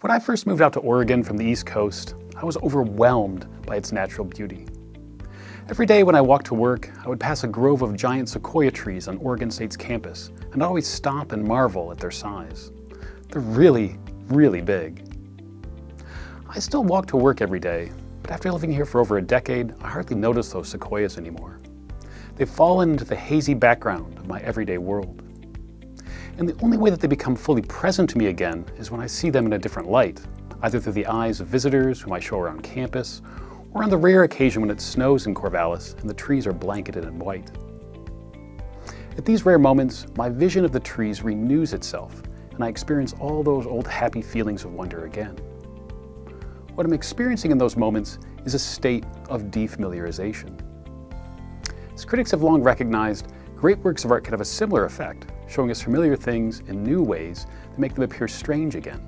When I first moved out to Oregon from the East Coast, I was overwhelmed by its natural beauty. Every day when I walked to work, I would pass a grove of giant sequoia trees on Oregon State's campus, and I'd always stop and marvel at their size. They're really, really big. I still walk to work every day, but after living here for over a decade, I hardly notice those sequoias anymore. They've fallen into the hazy background of my everyday world. And the only way that they become fully present to me again is when I see them in a different light, either through the eyes of visitors whom I show around campus, or on the rare occasion when it snows in Corvallis and the trees are blanketed in white. At these rare moments, my vision of the trees renews itself, and I experience all those old happy feelings of wonder again. What I'm experiencing in those moments is a state of defamiliarization. As critics have long recognized, great works of art can have a similar effect, showing us familiar things in new ways that make them appear strange again.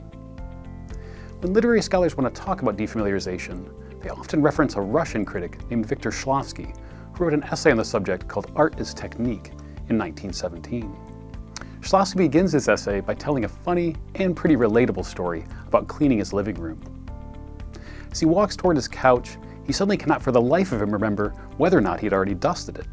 When literary scholars want to talk about defamiliarization, they often reference a Russian critic named Viktor Shklovsky, who wrote an essay on the subject called Art as Technique in 1917. Shklovsky begins his essay by telling a funny and pretty relatable story about cleaning his living room. As he walks toward his couch, he suddenly cannot for the life of him remember whether or not he had already dusted it.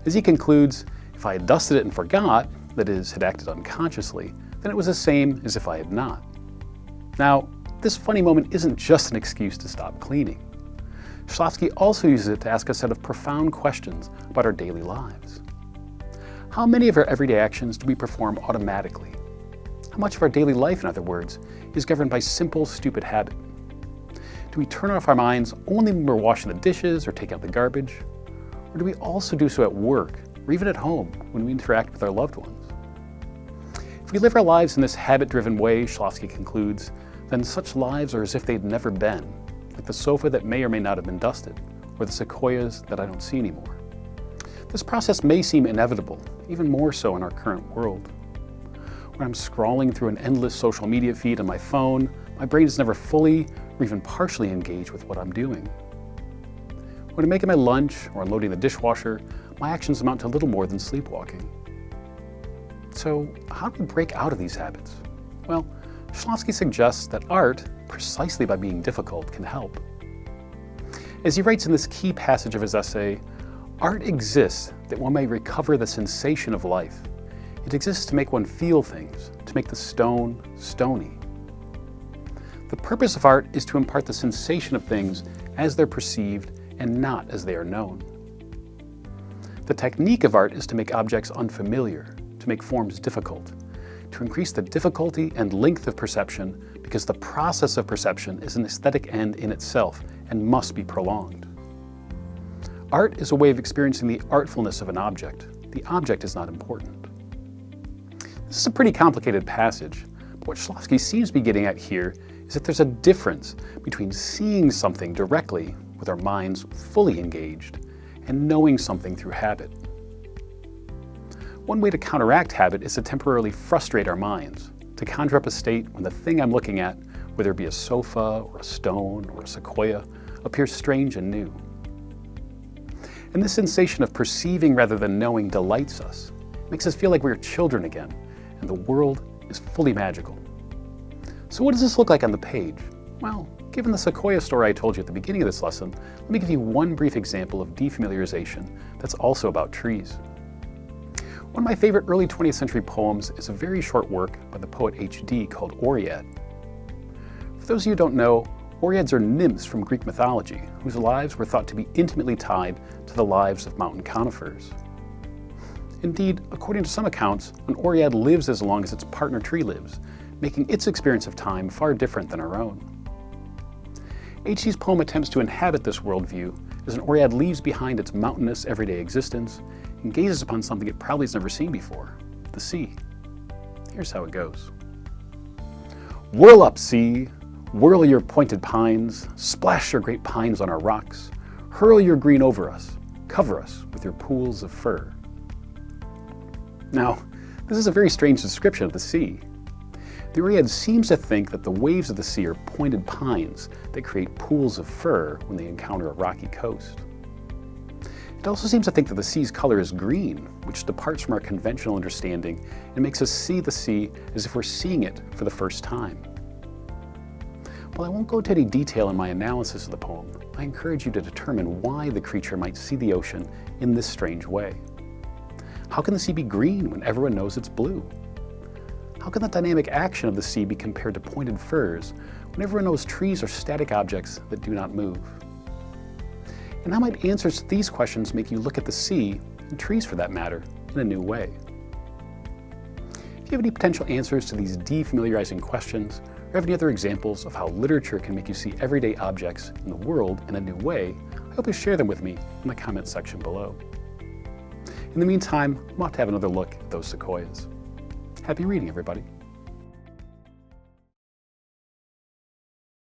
As he concludes, if I had dusted it and forgot, that is, had acted unconsciously, then it was the same as if I had not. Now, this funny moment isn't just an excuse to stop cleaning. Shklovsky also uses it to ask a set of profound questions about our daily lives. How many of our everyday actions do we perform automatically? How much of our daily life, in other words, is governed by simple, stupid habit? Do we turn off our minds only when we're washing the dishes or taking out the garbage? Or do we also do so at work, or even at home, when we interact with our loved ones? If we live our lives in this habit-driven way, Shklovsky concludes, then such lives are as if they'd never been, like the sofa that may or may not have been dusted, or the sequoias that I don't see anymore. This process may seem inevitable, even more so in our current world. When I'm scrolling through an endless social media feed on my phone, my brain is never fully or even partially engaged with what I'm doing. When I'm making my lunch or unloading the dishwasher, my actions amount to little more than sleepwalking. So, how do we break out of these habits? Well, Shklovsky suggests that art, precisely by being difficult, can help. As he writes in this key passage of his essay, art exists that one may recover the sensation of life. It exists to make one feel things, to make the stone stony. The purpose of art is to impart the sensation of things as they're perceived and not as they are known. The technique of art is to make objects unfamiliar, to make forms difficult, to increase the difficulty and length of perception because the process of perception is an aesthetic end in itself and must be prolonged. Art is a way of experiencing the artfulness of an object. The object is not important. This is a pretty complicated passage, but what Shklovsky seems to be getting at here is that there's a difference between seeing something directly with our minds fully engaged and knowing something through habit. One way to counteract habit is to temporarily frustrate our minds, to conjure up a state when the thing I'm looking at, whether it be a sofa or a stone or a sequoia, appears strange and new. And this sensation of perceiving rather than knowing delights us. It makes us feel like we're children again, and the world is fully magical. So what does this look like on the page? Well, given the sequoia story I told you at the beginning of this lesson, let me give you one brief example of defamiliarization that's also about trees. One of my favorite early 20th century poems is a very short work by the poet H.D. called Oread. For those of you who don't know, Oreads are nymphs from Greek mythology, whose lives were thought to be intimately tied to the lives of mountain conifers. Indeed, according to some accounts, an Oread lives as long as its partner tree lives, making its experience of time far different than our own. H.D.'s poem attempts to inhabit this worldview as an Oread leaves behind its mountainous everyday existence and gazes upon something it probably has never seen before, the sea. Here's how it goes. Whirl up, sea, whirl your pointed pines, splash your great pines on our rocks, hurl your green over us, cover us with your pools of fur. Now, this is a very strange description of the sea. The Oread seems to think that the waves of the sea are pointed pines that create pools of fur when they encounter a rocky coast. It also seems to think that the sea's color is green, which departs from our conventional understanding and makes us see the sea as if we're seeing it for the first time. While I won't go into any detail in my analysis of the poem, I encourage you to determine why the creature might see the ocean in this strange way. How can the sea be green when everyone knows it's blue? How can the dynamic action of the sea be compared to pointed firs when everyone knows trees are static objects that do not move? And how might answers to these questions make you look at the sea, and trees for that matter, in a new way? If you have any potential answers to these defamiliarizing questions, or have any other examples of how literature can make you see everyday objects in the world in a new way, I hope you share them with me in the comments section below. In the meantime, I'm off to have another look at those sequoias. Happy reading, everybody.